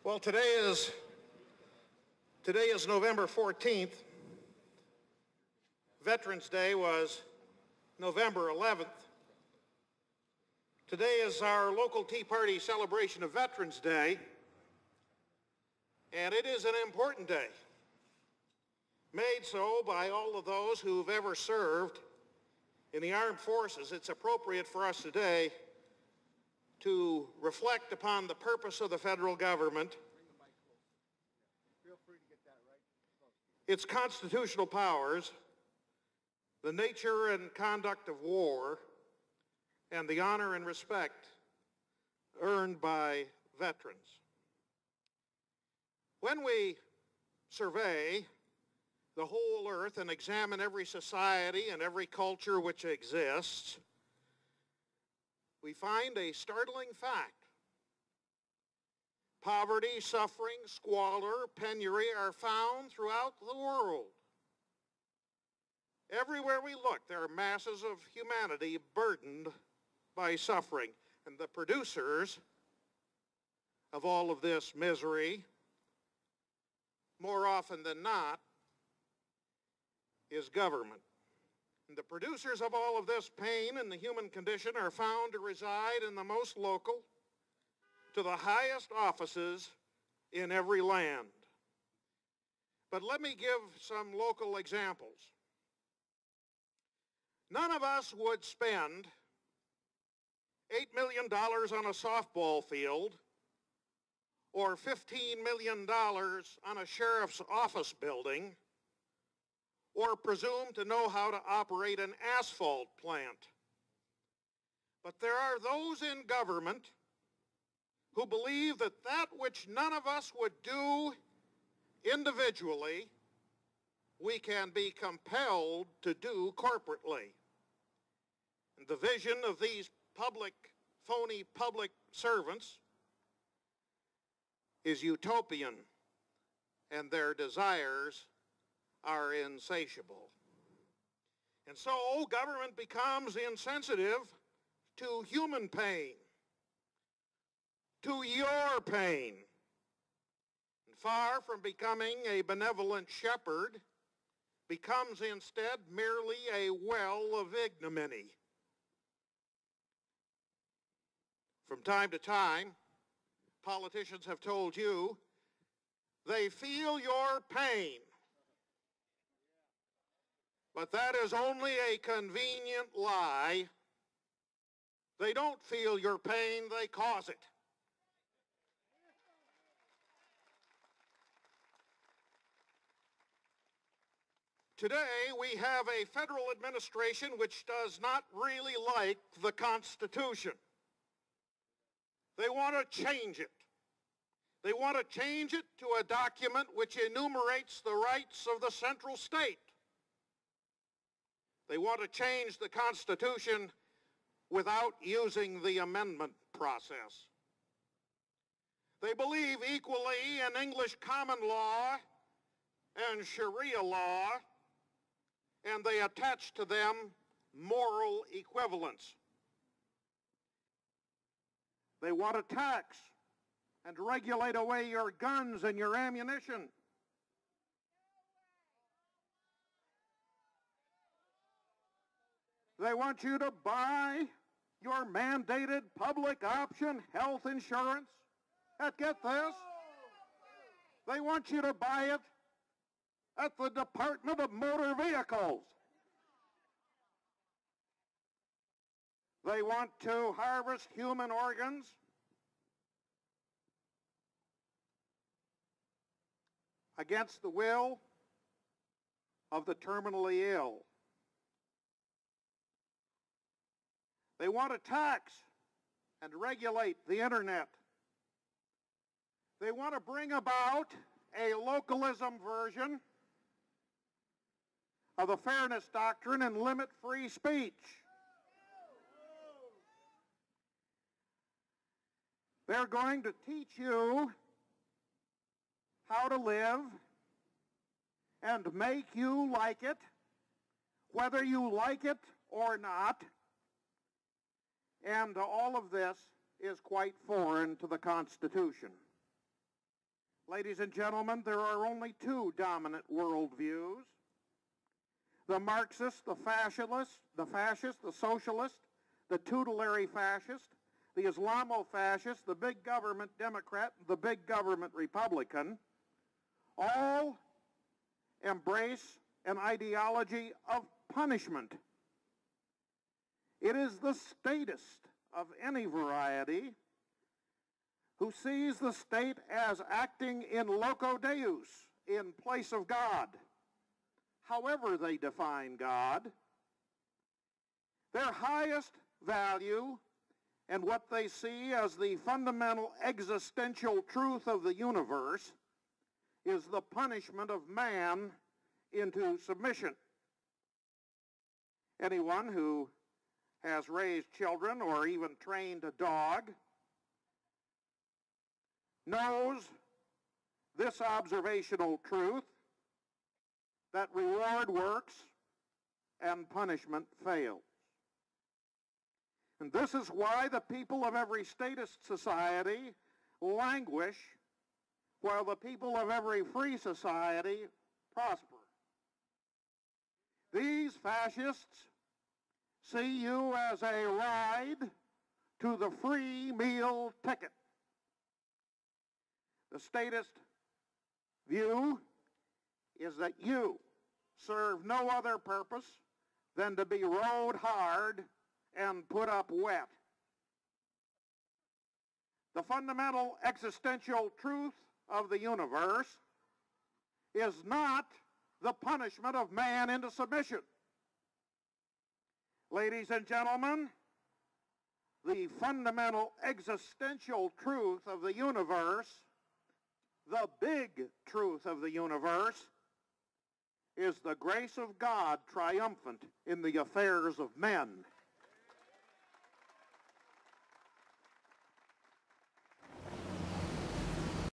Well, today is November 14th. Veterans Day was November 11th. Today is our local Tea Party celebration of Veterans Day, and it is an important day, made so by all of those who've ever served in the armed forces. It's appropriate for us today to reflect upon the purpose of the federal government, its constitutional powers, the nature and conduct of war, and the honor and respect earned by veterans. When we survey the whole earth and examine every society and every culture which exists, we find a startling fact. Poverty, suffering, squalor, penury are found throughout the world. Everywhere we look, there are masses of humanity burdened by suffering, and the producers of all of this misery, more often than not, is government. And the producers of all of this pain in the human condition are found to reside in the most local, to the highest offices in every land. But let me give some local examples. None of us would spend $8 million on a softball field or $15 million on a sheriff's office building or presume to know how to operate an asphalt plant. But there are those in government who believe that that which none of us would do individually, we can be compelled to do corporately. And the vision of these phony public servants is utopian, and their desires are insatiable. And so government becomes insensitive to human pain, to your pain. And far from becoming a benevolent shepherd, becomes instead merely a well of ignominy. From time to time, politicians have told you they feel your pain. But that is only a convenient lie. They don't feel your pain, they cause it. Today, we have a federal administration which does not really like the Constitution. They want to change it. They want to change it to a document which enumerates the rights of the central state. They want to change the Constitution without using the amendment process. They believe equally in English common law and Sharia law, and they attach to them moral equivalence. They want to tax and regulate away your guns and your ammunition. They want you to buy your mandated public option health insurance. And get this, they want you to buy it at the Department of Motor Vehicles. They want to harvest human organs against the will of the terminally ill. They want to tax and regulate the internet. They want to bring about a localism version of the fairness doctrine and limit free speech. They're going to teach you how to live and make you like it, whether you like it or not. And all of this is quite foreign to the Constitution. Ladies and gentlemen, there are only two dominant worldviews: the Marxist, the fascist, the socialist, the tutelary fascist, the Islamo-fascist, the big government Democrat, the big government Republican, all embrace an ideology of punishment. It is the statist of any variety who sees the state as acting in loco deus, in place of God, however they define God. Their highest value and what they see as the fundamental existential truth of the universe is the punishment of man into submission. Anyone who has raised children or even trained a dog knows this observational truth, that reward works and punishment fails. And this is why the people of every statist society languish, while the people of every free society prosper. These fascists see you as a ride to the free meal ticket. The statist view is that you serve no other purpose than to be rode hard and put up wet. The fundamental existential truth of the universe is not the punishment of man into submission. Ladies and gentlemen, the fundamental existential truth of the universe, the big truth of the universe, is the grace of God triumphant in the affairs of men.